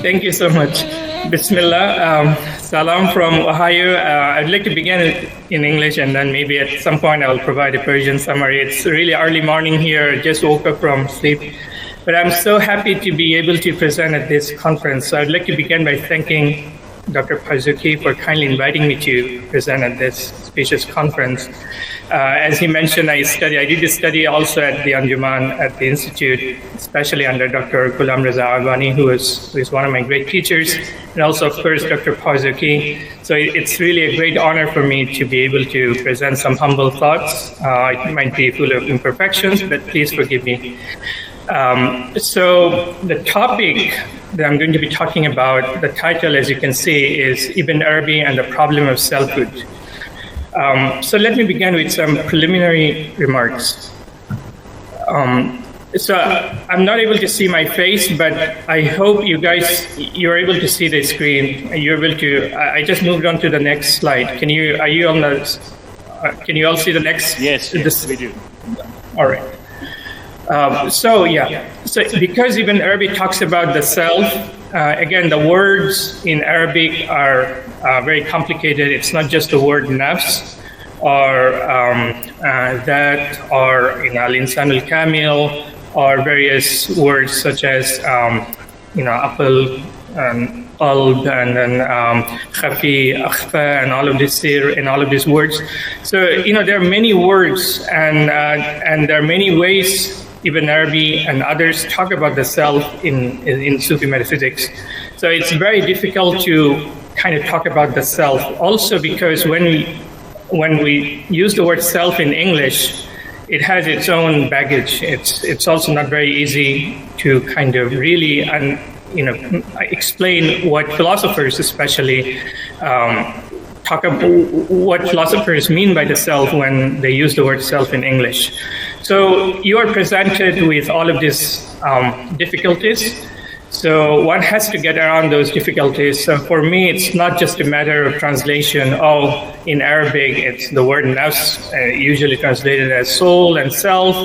Thank you so much. Bismillah. Salam from Ohio. I'd like to begin in English, and then maybe at some point I'll provide a Persian summary. It's really early morning here. Just woke up from sleep. But I'm so happy to be able to present at this conference. So I'd like to begin by thanking Dr. Faruque for kindly inviting me to present at this spacious conference. As he mentioned, I did a study also at the Anjuman at the Institute, especially under Dr. Ghulam Reza Arbani, who is one of my great teachers, and also, of course, Dr. Faruque. So it's really a great honor for me to be able to present some humble thoughts. It might be full of imperfections, but please forgive me. So the topic that I'm going to be talking about, the title, as you can see, is Ibn Arabi and the Problem of Selfhood. So let me begin with some preliminary remarks. So I'm not able to see my face, but I hope you're able to see the screen. You're able to. I just moved on to the next slide. Are you on the? Can you all see the next? Yes, we do. All right. So because Ibn Arabi talks about the self, again, the words in Arabic are very complicated. It's not just the word nafs or that or al-insan al-kamil or various words such as apple and qalb and then khafi, akhfa, and all of this sir and all of these words. So there are many words and there are many ways Ibn Arabi and others talk about the self in Sufi metaphysics. So it's very difficult to kind of talk about the self. Also because when we use the word self in English, it has its own baggage. It's also not very easy to kind of really explain what philosophers especially talk about, what philosophers mean by the self when they use the word self in English. So you are presented with all of these difficulties. So one has to get around those difficulties. So for me, it's not just a matter of translation. In Arabic, it's the word nafs, usually translated as soul and self,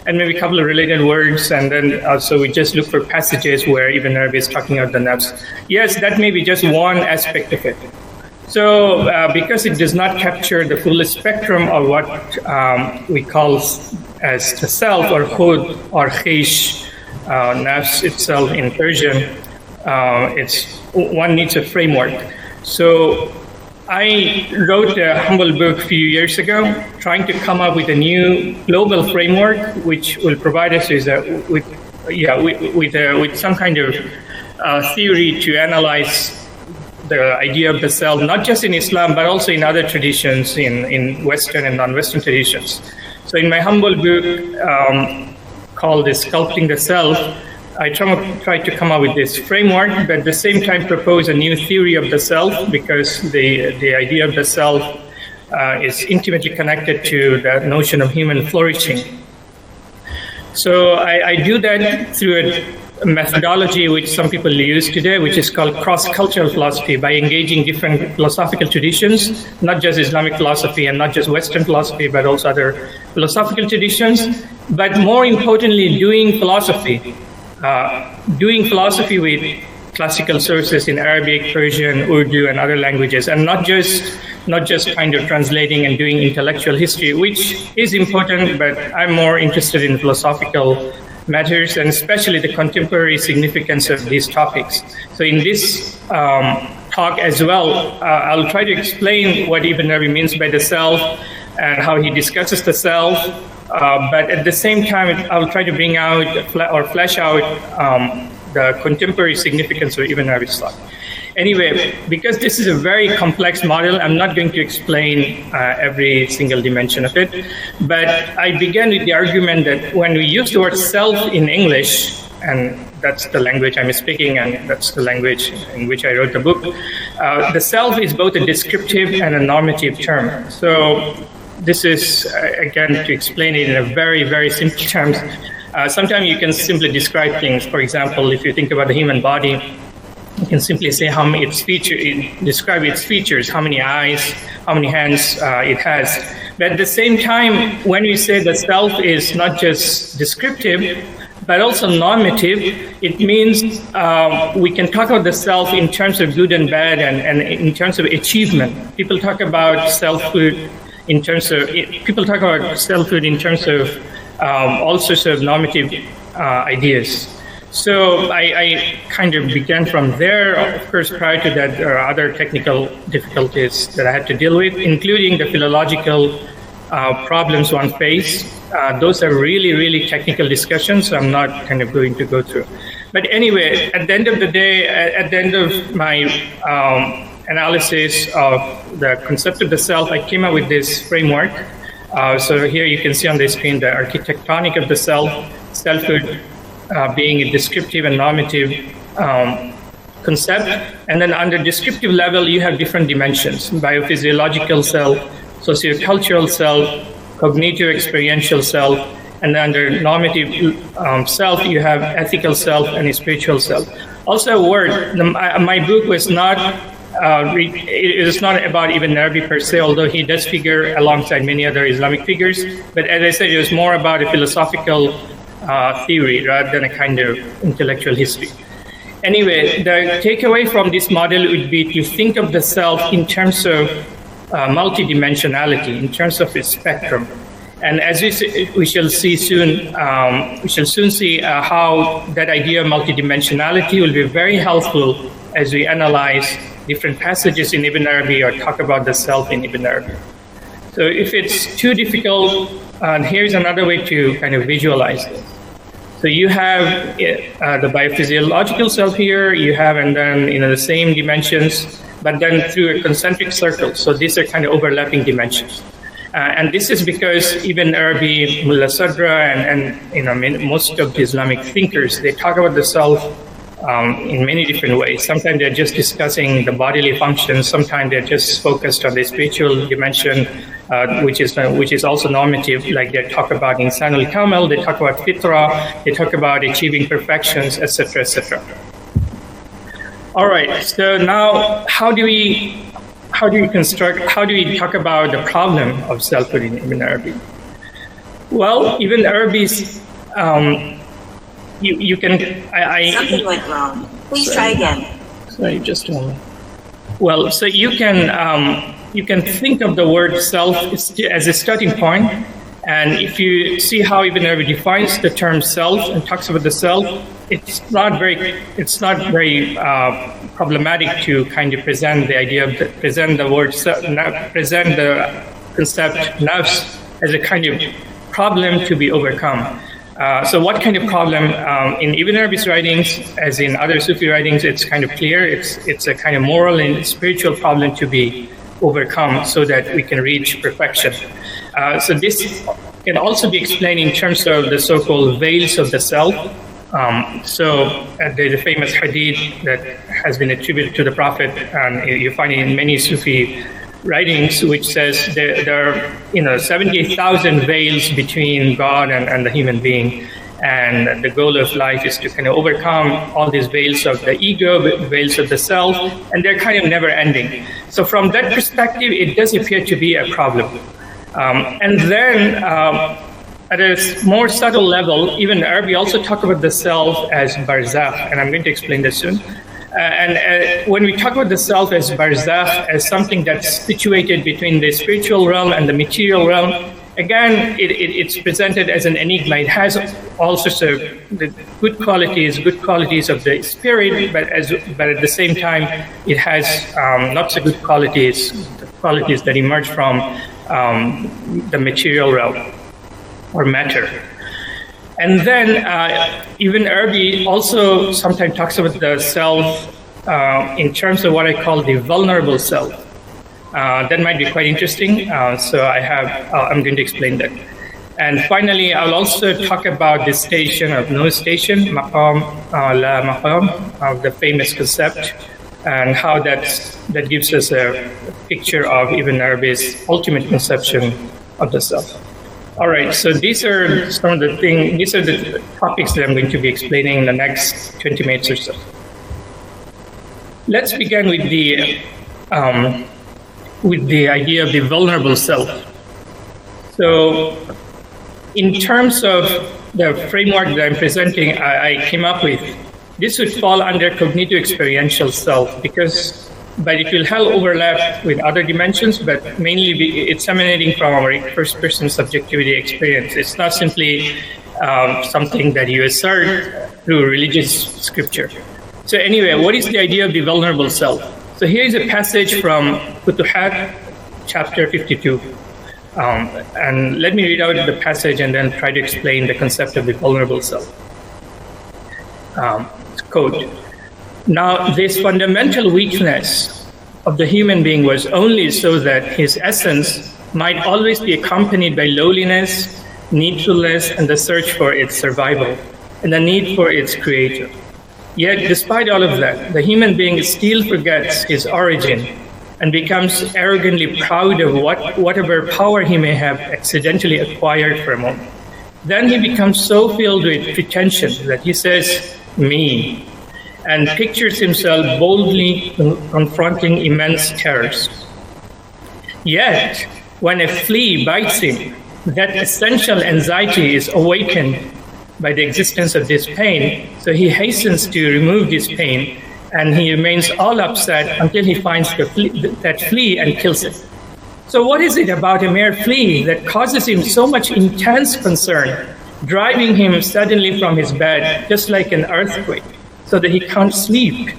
and maybe a couple of related words. And then also we just look for passages where Ibn Arabi is talking about the nafs. Yes, that may be just one aspect of it. So because it does not capture the full spectrum of what we call as the self or khud or khish, nafs itself in Persian, one needs a framework. So I wrote a humble book a few years ago trying to come up with a new global framework which will provide us with some kind of theory to analyze the idea of the self, not just in Islam, but also in other traditions, in Western and non-Western traditions. So in my humble book called Sculpting the Self, I tried to come up with this framework, but at the same time propose a new theory of the self, because the idea of the self is intimately connected to the notion of human flourishing. So I do that through a methodology which some people use today, which is called cross-cultural philosophy, by engaging different philosophical traditions, not just Islamic philosophy and not just Western philosophy, but also other philosophical traditions. But more importantly, doing philosophy with classical sources in Arabic, Persian, Urdu, and other languages, and not just kind of translating and doing intellectual history, which is important, but I'm more interested in philosophical matters, and especially the contemporary significance of these topics. So in this talk as well, I'll try to explain what Ibn Arabi means by the self and how he discusses the self, but at the same time, I'll try to bring out or flesh out the contemporary significance of Ibn Arabi's thought. Anyway, because this is a very complex model, I'm not going to explain every single dimension of it, but I began with the argument that when we use the word self in English, and that's the language I'm speaking, and that's the language in which I wrote the book. The self is both a descriptive and a normative term. So this is, again, to explain it in a very, very simple terms. Sometimes you can simply describe things. For example, if you think about the human body, you can simply say how many describe its features, how many eyes, how many hands it has. But at the same time, when we say the self is not just descriptive, but also normative, it means we can talk about the self in terms of good and bad, and in terms of achievement. People talk about selfhood in terms of all sorts of normative ideas. So I kind of began from there. Of course, prior to that, there are other technical difficulties that I had to deal with, including the philological problems one faced. Those are really, really technical discussions, so I'm not kind of going to go through. But anyway, at the end of the day, at the end of my analysis of the concept of the self, I came up with this framework. So here you can see on the screen the architectonic of the selfhood, being a descriptive and normative concept. And then under descriptive level, you have different dimensions: biophysiological self, sociocultural self, cognitive experiential self. And then under normative self, you have ethical self and spiritual self. Also a word, my book was not, it is not about Ibn Arabi per se, although he does figure alongside many other Islamic figures. But as I said, it was more about a philosophical theory rather than a kind of intellectual history. Anyway, the takeaway from this model would be to think of the self in terms of multidimensionality, in terms of its spectrum. And as we shall see soon, see how that idea of multidimensionality will be very helpful as we analyze different passages in Ibn Arabi or talk about the self in Ibn Arabi. So if it's too difficult, here's another way to kind of visualize it. So you have the biophysiological self here, you have, and then the same dimensions, but then through a concentric circle. So these are kind of overlapping dimensions. And this is because Ibn Arabi, Mullah Sadra, and most of the Islamic thinkers, they talk about the self in many different ways. Sometimes they're just discussing the bodily functions. Sometimes they're just focused on the spiritual dimension, which is also normative. Like they talk about Insan al-Kamil, they talk about Fitra, they talk about achieving perfections, etc., etc. All right. So now, how do we talk about the problem of selfhood in Ibn Arabi? Well, Ibn Arabi's you can. Something went wrong. Please try again. Sorry, just a moment. Well, so you can think of the word self as a starting point, and if you see how Ibn Arabi defines the term self and talks about the self, it's not very problematic to kind of present the idea of present the concept nafs as a kind of problem to be overcome. So what kind of problem? In Ibn Arabi's writings, as in other Sufi writings, it's kind of clear. It's a kind of moral and spiritual problem to be overcome so that we can reach perfection. So this can also be explained in terms of the so-called veils of the self. So there's a famous hadith that has been attributed to the Prophet, and you find it in many Sufi writings, which says there are 78,000 veils between God and the human being, and the goal of life is to kind of overcome all these veils of the ego, veils of the self, and they're kind of never ending. So from that perspective, it does appear to be a problem. And then at a more subtle level, even Arabi also talk about the self as barzakh, and I'm going to explain this soon. And when we talk about the self as barzakh, as something that's situated between the spiritual realm and the material realm, again, it's presented as an enigma. It has all sorts of the good qualities of the spirit, but at the same time, it has not so good qualities, the qualities that emerge from the material realm or matter. And then Ibn Arabi also sometimes talks about the self in terms of what I call the vulnerable self. That might be quite interesting. So I'm going to explain that. And finally, I'll also talk about the station of no station, maqam la maqam, the famous concept, and how that gives us a picture of Ibn Arabi's ultimate conception of the self. All right, so these are the topics that I'm going to be explaining in the next 20 minutes or so. Let's begin with the idea of the vulnerable self. So, in terms of the framework that I'm presenting, I came up with, this would fall under cognitive experiential self, but it will have overlap with other dimensions, but mainly it's emanating from our first-person subjectivity experience. It's not simply something that you assert through religious scripture. So anyway, what is the idea of the vulnerable self? So here is a passage from Futuhat, chapter 52. And let me read out the passage and then try to explain the concept of the vulnerable self. Quote, "Now this fundamental weakness of the human being was only so that his essence might always be accompanied by lowliness, needfulness, and the search for its survival, and the need for its creator. Yet despite all of that, the human being still forgets his origin and becomes arrogantly proud of whatever power he may have accidentally acquired for a moment. Then he becomes so filled with pretension that he says, 'me,' and pictures himself boldly confronting immense terrors. Yet, when a flea bites him, that essential anxiety is awakened by the existence of this pain, so he hastens to remove this pain, and he remains all upset until he finds that flea and kills it. So what is it about a mere flea that causes him so much intense concern, driving him suddenly from his bed, just like an earthquake, so that he can't sleep?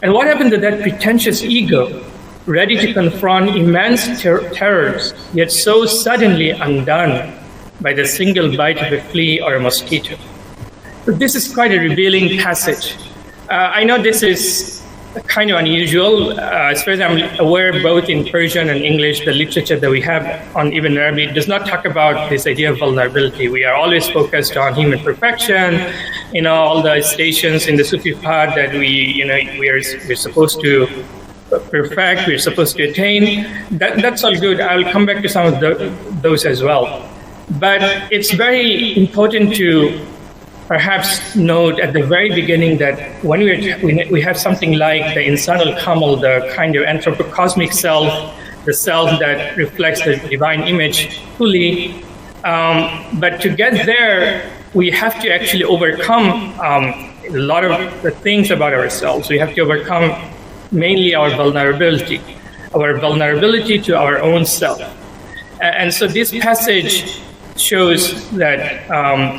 And what happened to that pretentious ego, ready to confront immense terrors, yet so suddenly undone by the single bite of a flea or a mosquito?" So this is quite a revealing passage. I know this is kind of unusual. As far as I'm aware, both in Persian and English, the literature that we have on Ibn Arabi does not talk about this idea of vulnerability. We are always focused on human perfection, all the stations in the Sufi path that we're supposed to perfect, we're supposed to attain. That's all good. I'll come back to some of those as well. But it's very important to perhaps note at the very beginning that when we have something like the insan al-kamil, the kind of anthropocosmic self, the self that reflects the divine image fully, but to get there, we have to actually overcome a lot of the things about ourselves. We have to overcome mainly our vulnerability to our own self. And so this passage shows that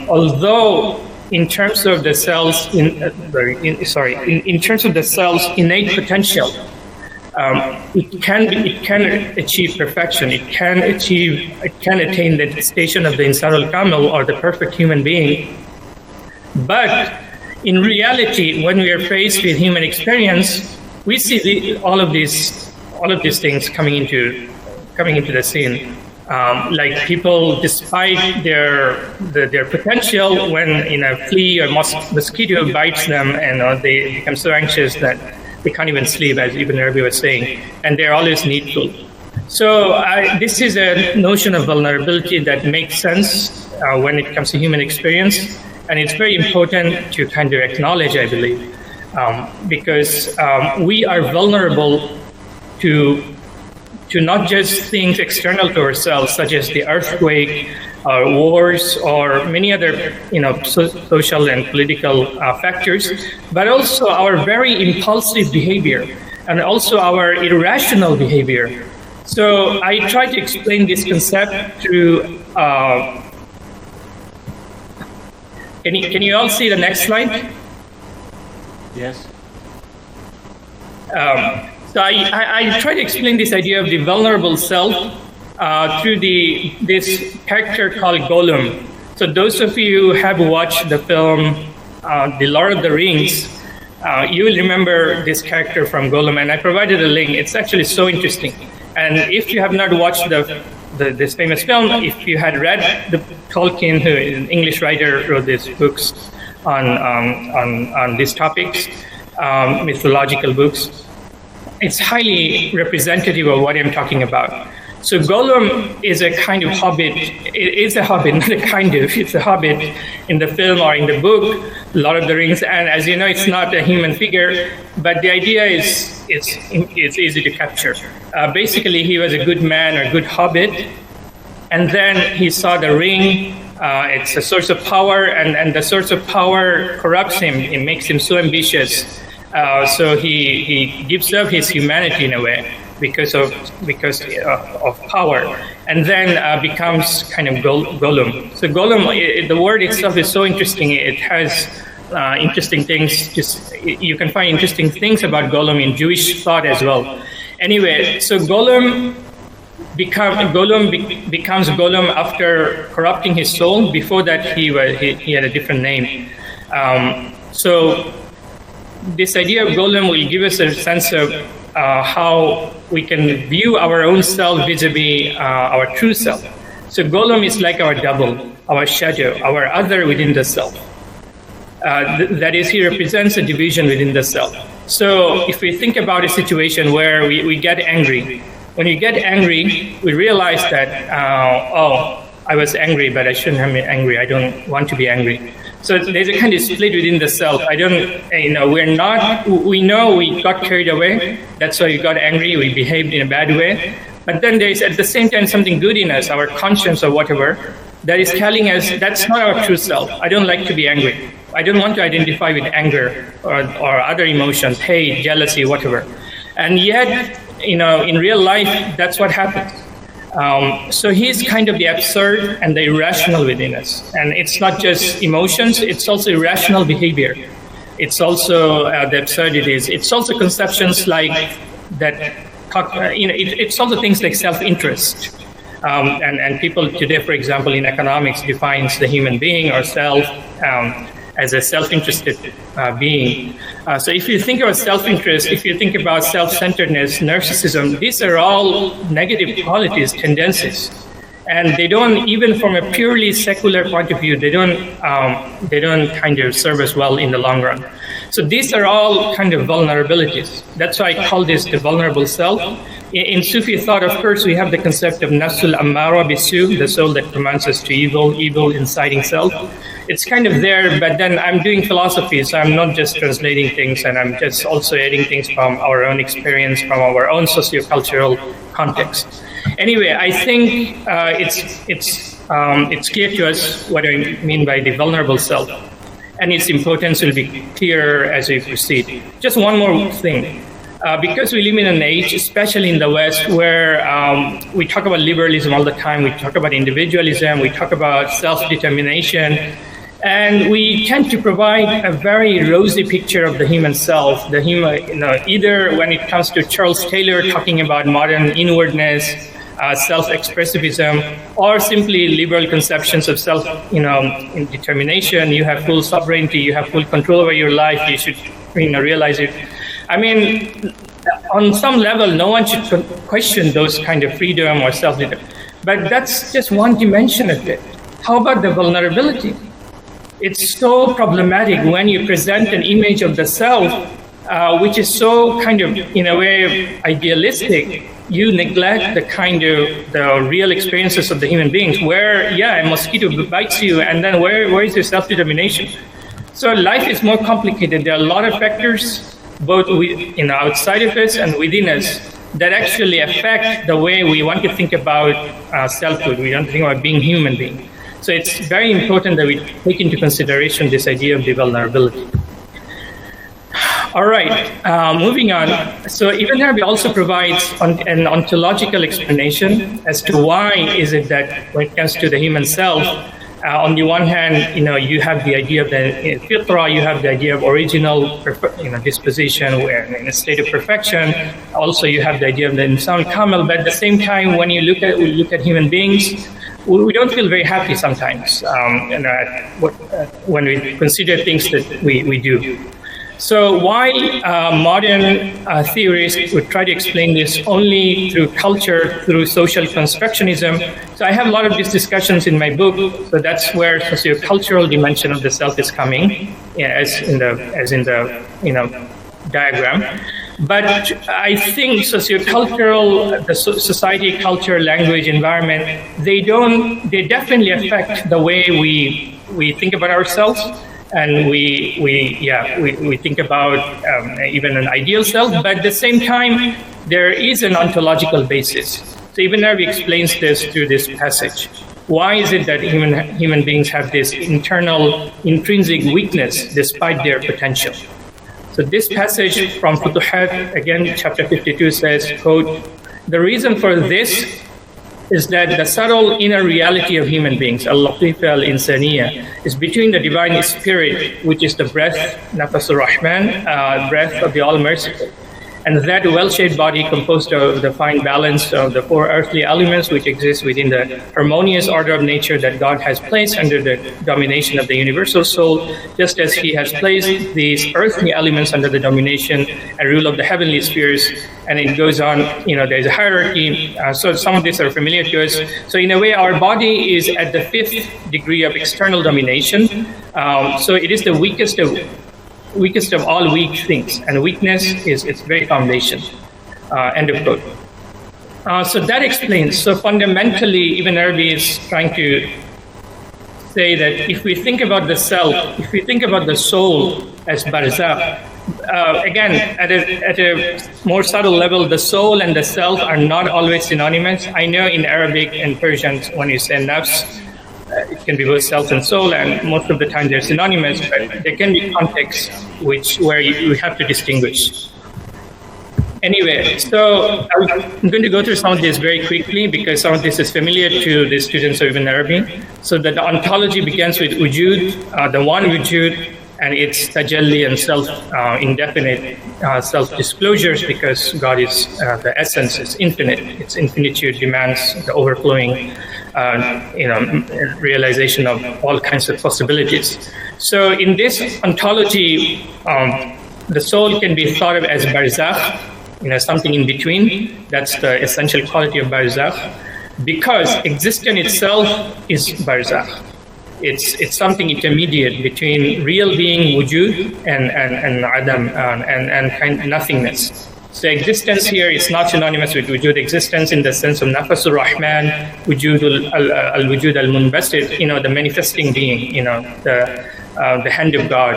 although in terms of the cell's in terms of the cell's innate potential, it can achieve perfection. It can attain the station of the insan al-kamil, or the perfect human being. But in reality, when we are faced with human experience, we see all of these things coming into the scene. Like people, despite their potential, when a flea or mosquito bites them, and they become so anxious that they can't even sleep, as Ibn Arabi was saying, and they're always needful. So this is a notion of vulnerability that makes sense when it comes to human experience, and it's very important to kind of acknowledge, I believe, because we are vulnerable to not just things external to ourselves, such as the earthquake, wars, or many other social and political factors, but also our very impulsive behavior and also our irrational behavior. So I try to explain this concept through. Can you all see the next slide? Yes. So I try to explain this idea of the vulnerable self through this character called Gollum. So those of you who have watched the film The Lord of the Rings, you will remember this character from Gollum, and I provided a link. It's actually so interesting. And if you have not watched the this famous film. If you had read the Tolkien, who is an English writer, wrote these books on these topics, mythological books, it's highly representative of what I'm talking about. So Gollum is a kind of hobbit. It is a hobbit, not a kind of. It's a hobbit in the film or in the book, Lord of the Rings. And as you know, it's not a human figure, but the idea is it's easy to capture. Basically, he was a good man or good hobbit, and then he saw the ring. It's a source of power, and the source of power corrupts him. It makes him so ambitious. So he gives up his humanity in a way because of power, and then becomes kind of Gollum. So Gollum, the word itself is so interesting. It has interesting things. You can find interesting things about Gollum in Jewish thought as well. Anyway, so Gollum becomes Gollum after corrupting his soul. Before that, he had a different name. So this idea of Gollum will give us a sense of how we can view our own self vis-a-vis our true self. So Gollum is like our double, our shadow, our other within the self. That is, he represents a division within the self. So if we think about a situation where we get angry, when you get angry, we realize that, I was angry, but I shouldn't have been angry. I don't want to be angry. So there's a kind of split within the self. We know we got carried away. That's why we got angry. We behaved in a bad way. But then there's at the same time something good in us, our conscience or whatever, that is telling us that's not our true self. I don't like to be angry. I don't want to identify with anger or other emotions, hate, jealousy, whatever. And yet, in real life, that's what happens. So he's kind of the absurd and the irrational within us. And it's not just emotions, it's also irrational behavior. It's also the absurdities. It's also conceptions like that, it's also things like self-interest. And people today, for example, in economics defines the human being or self as a self-interested being. So if you think about self-interest, if you think about self-centeredness, narcissism, these are all negative qualities, tendencies. And they don't, even from a purely secular point of view, they don't kind of serve us well in the long run. So these are all kind of vulnerabilities. That's why I call this the vulnerable self. In Sufi thought, of course, we have the concept of nafsul ammara bisu, the soul that commands us to evil inciting self. It's kind of there, but then I'm doing philosophy, so I'm not just translating things, and I'm just also adding things from our own experience, from our own sociocultural context. Anyway, I think it's clear to us what I mean by the vulnerable self, and its importance will be clearer as we proceed. Just one more thing. Because we live in an age, especially in the West, where we talk about liberalism all the time, we talk about individualism, we talk about self-determination, and we tend to provide a very rosy picture of the human self. The human, either when it comes to Charles Taylor talking about modern inwardness, self-expressivism, or simply liberal conceptions of self-determination. You have full sovereignty, you have full control over your life, you should realize it. I mean, on some level, no one should question those kind of freedom or self-determination. But that's just one dimension of it. How about the vulnerability? It's so problematic when you present an image of the self, which is so kind of, in a way, idealistic. You neglect the real experiences of the human beings, where, a mosquito bites you, and then where is your self-determination? So life is more complicated. There are a lot of factors, both outside of us and within us, that actually affect the way we want to think about selfhood. We want to think about being human being. So it's very important that we take into consideration this idea of the vulnerability. All right, moving on. So Ibn Arabi also provides an ontological explanation as to why is it that when it comes to the human self, on the one hand, you have the idea of the fitra, you have the idea of original, disposition, where in a state of perfection. Also, you have the idea of the insan kamil. But at the same time, when we look at human beings, we don't feel very happy sometimes when we consider things that we do. So why modern theorists would try to explain this only through culture, through social constructionism? So I have a lot of these discussions in my book. So that's where sociocultural dimension of the self is coming, as in the diagram. But I think sociocultural, the society, culture, language, environment, they definitely affect the way we think about ourselves. And we think about even an ideal self, but at the same time, there is an ontological basis. So Ibn Arabi explains this through this passage. Why is it that human beings have this internal, intrinsic weakness despite their potential? So this passage from Futuhat, again, chapter 52 says, quote, "The reason for this is that the subtle inner reality of human beings, al-latifa al-insaniya, is between the divine spirit, which is the breath, nafs ar-Rahman, breath of the All-Merciful, and that well-shaped body composed of the fine balance of the four earthly elements which exist within the harmonious order of nature that God has placed under the domination of the universal soul, just as he has placed these earthly elements under the domination and rule of the heavenly spheres." And it goes on, there's a hierarchy. So some of these are familiar to us. So in a way, our body is at the 5th degree of external domination. So it is the weakest of all weak things, and weakness is its very foundation. End of quote. So that explains. So fundamentally, Ibn Arabi is trying to say that if we think about the self, if we think about the soul as barzakh, again, at a more subtle level, the soul and the self are not always synonymous. I know in Arabic and Persian, when you say nafs, it can be both self and soul, and most of the time they're synonymous, but there can be contexts where you have to distinguish. Anyway, so I'm going to go through some of this very quickly because some of this is familiar to the students of Ibn Arabi. So that the ontology begins with wujud, the one wujud, and its tajalli and indefinite self-disclosures, because God is, the essence is infinite. Its infinitude demands the overflowing realization of all kinds of possibilities. So in this ontology, the soul can be thought of as barzakh, something in between. That's the essential quality of barzakh, because existence itself is barzakh. It's something intermediate between real being, wujud, and adam, and kind of nothingness. So existence here is not synonymous with wujud. Existence in the sense of nafs ar-Rahman, wujud al-wujud al-munbasit, the manifesting being, the hand of God,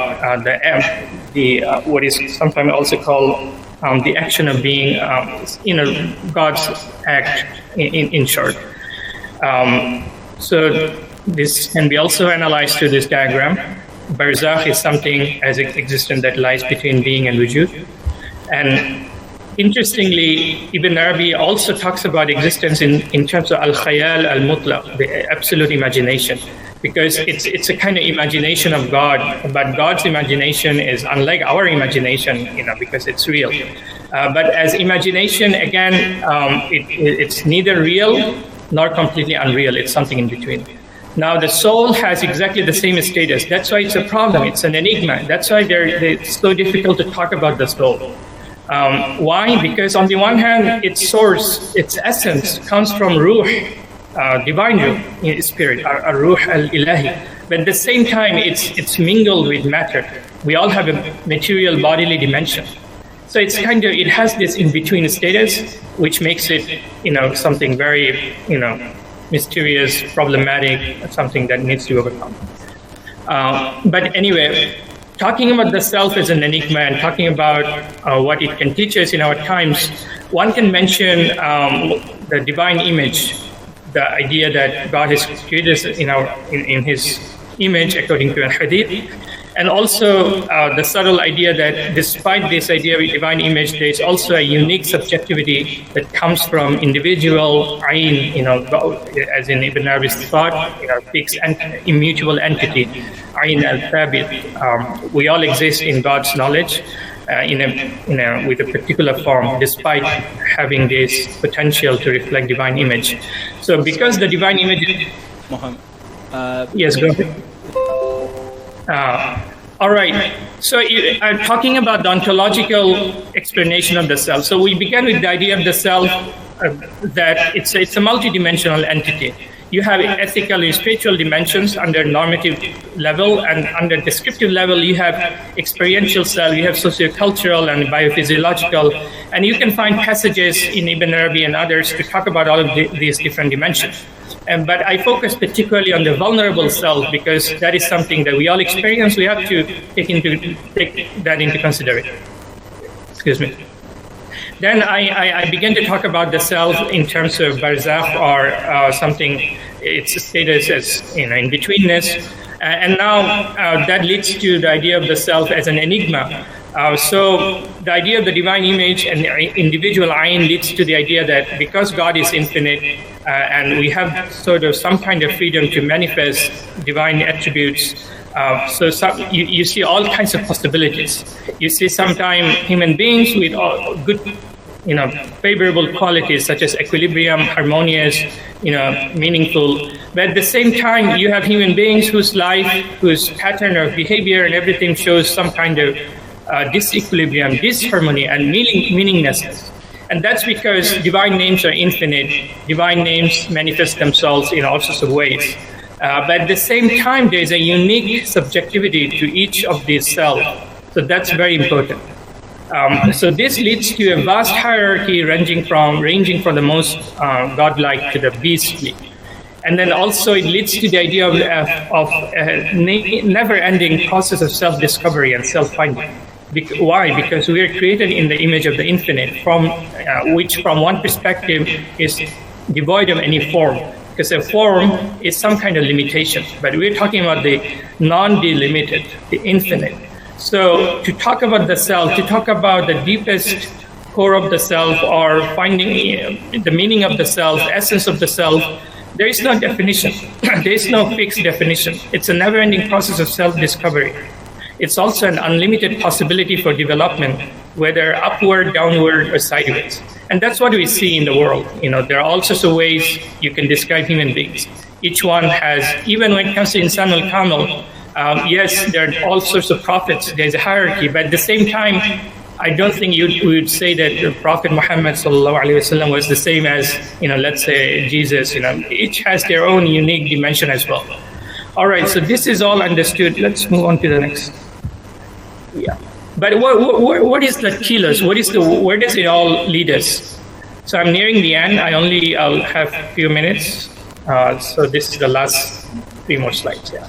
what is sometimes also called the action of being, God's act in short. So this can be also analyzed through this diagram. Barzakh is something as existence that lies between being and wujud. And interestingly, Ibn Arabi also talks about existence in terms of al-khayal al-mutlaq, the absolute imagination, because it's a kind of imagination of God, but God's imagination is unlike our imagination, because it's real. But as imagination, again, it's neither real nor completely unreal. It's something in between. Now, the soul has exactly the same status. That's why it's a problem. It's an enigma. That's why it's so difficult to talk about the soul. Why? Because on the one hand, its source, its essence comes from ruh, divine ruh, spirit, ruh al-ilahi. But at the same time, it's mingled with matter. We all have a material bodily dimension. So it has this in-between status, which makes it, something very, mysterious, problematic, something that needs to be overcome. But anyway, talking about the self as an enigma and talking about what it can teach us in our times, one can mention the divine image, the idea that God has created us in His image according to a hadith, and also the subtle idea that despite this idea of divine image, there is also a unique subjectivity that comes from individual ayn, as in Ibn Arabi's thought, fixed and immutable entity, ayn al-thabit. We all exist in God's knowledge with a particular form, despite having this potential to reflect divine image. So because the divine image... Mohammed, yes, go ahead. All right. So I'm talking about the ontological explanation of the self. So we began with the idea of the self, that it's a multidimensional entity. You have ethical and spiritual dimensions under normative level, and under descriptive level, you have experiential self, you have sociocultural and biophysiological, and you can find passages in Ibn Arabi and others to talk about all of these different dimensions. But I focus particularly on the vulnerable self because that is something that we all experience. We have to take that into consideration. Excuse me. Then I began to talk about the self in terms of barzakh, or something, its status as in betweenness. And now that leads to the idea of the self as an enigma. So the idea of the divine image and individual ayn leads to the idea that because God is infinite and we have sort of some kind of freedom to manifest divine attributes, you see all kinds of possibilities. You see sometimes human beings with all good, favorable qualities such as equilibrium, harmonious, meaningful. But at the same time, you have human beings whose life, whose pattern of behavior and everything shows some kind of disequilibrium, disharmony, and meaninglessness. And that's because divine names are infinite. Divine names manifest themselves in all sorts of ways. But at the same time, there is a unique subjectivity to each of these selves. So that's very important. So this leads to a vast hierarchy ranging from the most godlike to the beastly. And then also it leads to the idea of a never-ending process of self-discovery and self-finding. Why? Because we are created in the image of the infinite, which from one perspective is devoid of any form. Because a form is some kind of limitation. But we're talking about the non-delimited, the infinite. So to talk about the self, to talk about the deepest core of the self, or finding the meaning of the self, essence of the self, there is no definition. There is no fixed definition. It's a never-ending process of self-discovery. It's also an unlimited possibility for development, whether upward, downward, or sideways. And that's what we see in the world. There are all sorts of ways you can describe human beings. Each one has, even when it comes to Insan al-Kamil, yes, there are all sorts of prophets. There's a hierarchy, but at the same time, I don't think we would say that the Prophet Muhammad ﷺ was the same as, let's say Jesus. Each has their own unique dimension as well. All right, so this is all understood. Let's move on to the next. Yeah. But what is the telos? Where does it all lead us? So I'm nearing the end. I'll have a few minutes. So this is the last 3 more slides. Yeah.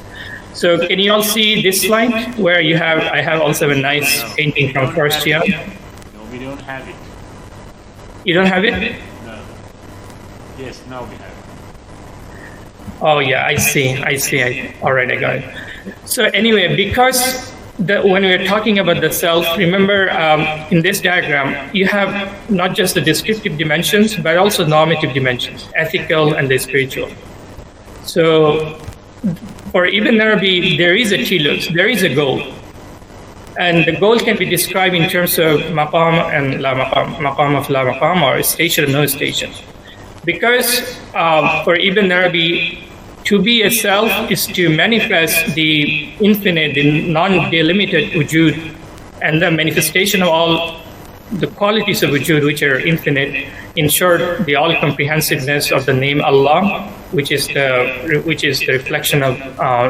So can you all see this slide where I have also a nice painting from first year? No, we don't have it. You don't have it? No. Yes, now we have it. Oh yeah, I see. All right, I got it. So anyway, because when we're talking about the self, remember in this diagram, you have not just the descriptive dimensions, but also normative dimensions, ethical and the spiritual. So for Ibn Arabi, there is a telos, there is a goal. And the goal can be described in terms of maqam and la maqam, maqam of la maqam, or station or no station. Because for Ibn Arabi, to be a self is to manifest the infinite, the non-delimited wujud, and the manifestation of all the qualities of wujud, which are infinite. In short, the all-comprehensiveness of the name Allah, which is the reflection of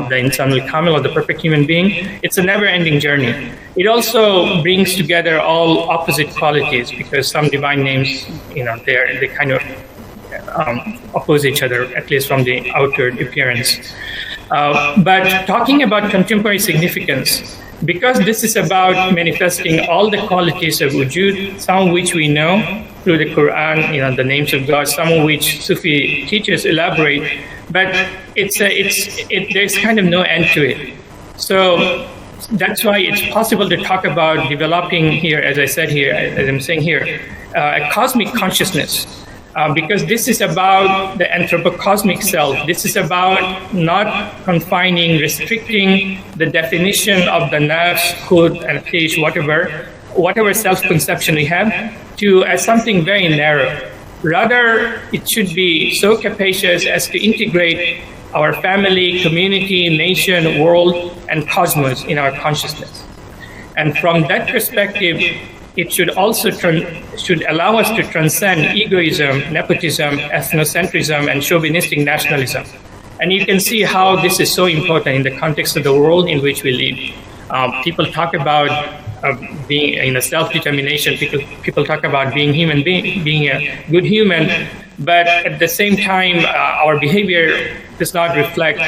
the Insan al-Kamil, or the perfect human being. It's a never-ending journey. It also brings together all opposite qualities, because some divine names, they kind of oppose each other, at least from the outward appearance. But talking about contemporary significance, because this is about manifesting all the qualities of wujud, some of which we know through the Quran, the names of God, some of which Sufi teachers elaborate, but there's kind of no end to it. So that's why it's possible to talk about developing here, as I'm saying here, a cosmic consciousness. Because this is about the anthropocosmic self. This is about not confining, restricting the definition of the nafs, khud, and fish, whatever self-conception we have, to as something very narrow. Rather, it should be so capacious as to integrate our family, community, nation, world, and cosmos in our consciousness. And from that perspective, it should also should allow us to transcend egoism, nepotism, ethnocentrism, and chauvinistic nationalism. And you can see how this is so important in the context of the world in which we live. People talk about being in a self-determination. People talk about being human, being a good human, but at the same time, our behavior does not reflect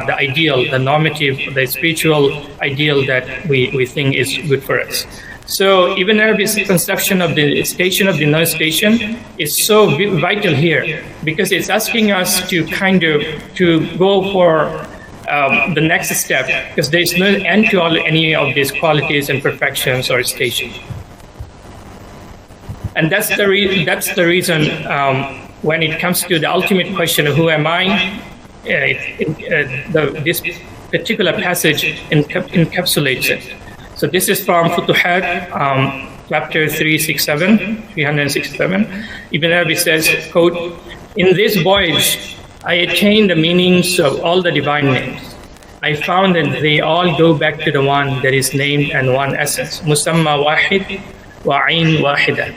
the ideal, the normative, the spiritual ideal that we think is good for us. So Ibn Arabi's conception of the station of the non-station is so vital here, because it's asking us to to go for the next step, because there's no end to any of these qualities and perfections or station. And that's the reason when it comes to the ultimate question of who am I, this particular passage encapsulates it. So this is from Futuhat, chapter 367. Ibn Arabi says, quote, "In this voyage, I attained the meanings of all the divine names. I found that they all go back to the one that is named and one essence, Musamma Wahid wa Ain Wahida.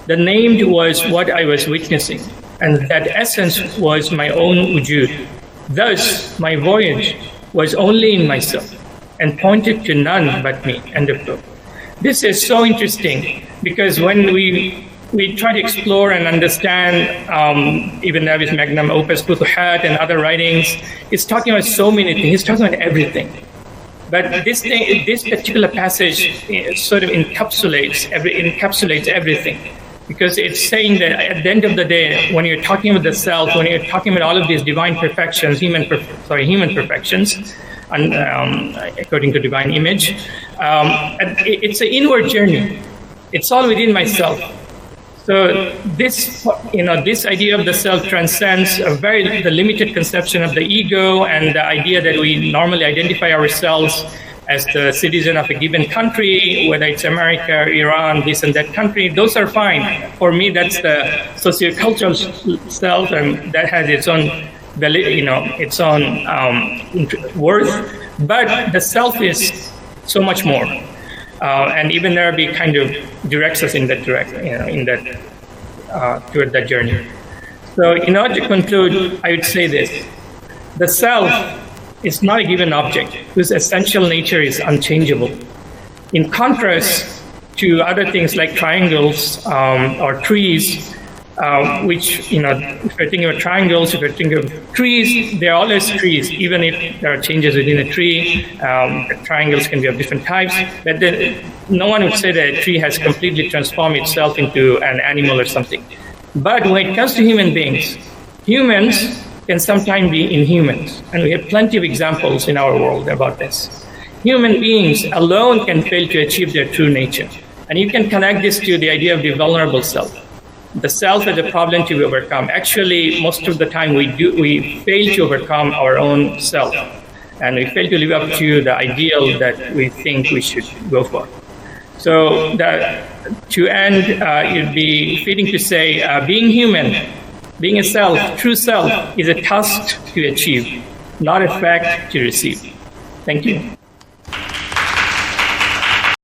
The named was what I was witnessing, and that essence was my own wujud. Thus, my voyage was only in myself, and pointed to none but me." End of quote. This is so interesting, because when we try to explore and understand Ibn Arabi's magnum opus Futuhat and other writings, it's talking about so many things. He's talking about everything. But this particular passage sort of encapsulates everything, because it's saying that at the end of the day, when you're talking about the self, when you're talking about all of these divine perfections, human perfections, and according to divine image, it's an inward journey. It's all within myself. So this idea of the self transcends the limited conception of the ego and the idea that we normally identify ourselves as the citizen of a given country, whether it's America, Iran, this and that country. Those are fine. For me, that's the sociocultural self, and that has its own its own worth. But the self is so much more. And Ibn Arabi kind of directs us in that direction, toward that journey. So in order to conclude, I would say this: the self is not a given object whose essential nature is unchangeable. In contrast to other things like triangles or trees, which, if you're thinking of triangles, if you're thinking of trees, they're always trees, even if there are changes within a tree. Triangles can be of different types, but then no one would say that a tree has completely transformed itself into an animal or something. But when it comes to human beings, humans can sometimes be inhumans, and we have plenty of examples in our world about this. Human beings alone can fail to achieve their true nature, and you can connect this to the idea of the vulnerable self. The self is a problem to be overcome. Actually, most of the time we fail to overcome our own self, and we fail to live up to the ideal that we think we should go for. So to end, it'd be fitting to say, being human, being a self, true self, is a task to achieve, not a fact to receive. Thank you.